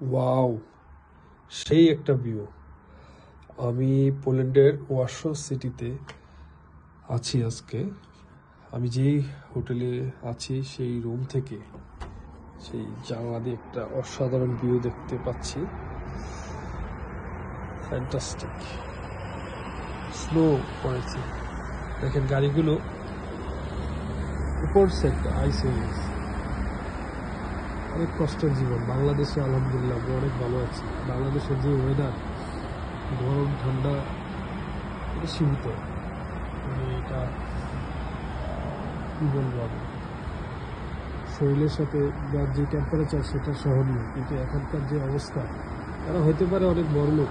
Wow, সেই একটা view. আমি পোল্যান্ডের ওয়ারশ সিটিতে আছি আজকে। আমি যেই হোটেলে আছি সেই রুম থেকে সেই জানলা দিয়ে একটা অসাধারণ ভিউ দেখতে পাচ্ছি। ফ্যান্টাস্টিক। স্নো পড়েছে, দেখেন গাড়িগুলো উপর সেট আইস হয়ে গেছে। অনেক কষ্টের জীবন। বাংলাদেশে আলহামদুলিল্লাহ আমি অনেক ভালো আছি। বাংলাদেশের যে ওয়েদার, গরম ঠান্ডা, এটা সীমিত। মানে এটা কী বলবো, আমি শরীরের সাথে যার যে টেম্পারেচার সেটা সহনীয়, কিন্তু এখনকার যে অবস্থা, তারা হতে পারে অনেক বড় লোক,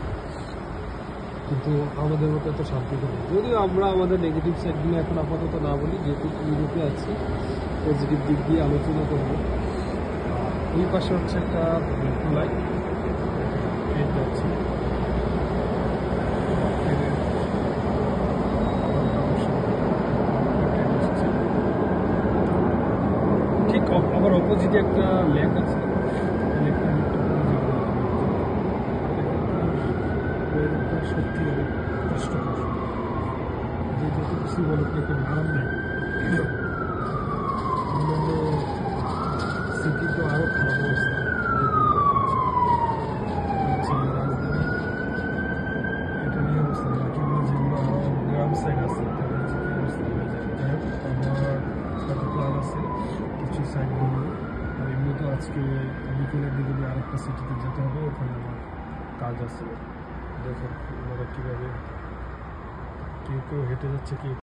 কিন্তু আমাদের মতো এত শান্তিতে নেই। যদিও আমরা আমাদের নেগেটিভ সাইডগুলো এখন আপাতত না বলি, যেহেতু ইউরোপে আছি, পজিটিভ দিক দিয়ে আলোচনা করব। এই পাশে হচ্ছে একটা মেট্রো লাইন, ট্রেন যাচ্ছে। ঠিক আমার অপোজিটে একটা লেক আছে, সত্যি অনেক কষ্টকর। যে যত কিছু বলে একটা আরাম নেই। অন্যান্য সিটি তো আরও খারাপ অবস্থা। রাজধানী এটা নিয়ে অবস্থা, বাকিগুলো যেগুলো আরও গ্রাম সাইড আছে তাদের যে অবস্থা হয়ে যায়। যাই হোক, আমার একটা প্ল্যান আছে কিছু সাইড ঘুরবো। আর এমনি তো আজকে বিকেলের দিকে আরেকটা সিটিতে যেতে হবে, ওখানে আমার কাজ আছে। দেখেন ওনারা কীভাবে কেউ কেউ হেঁটে যাচ্ছে, কেউ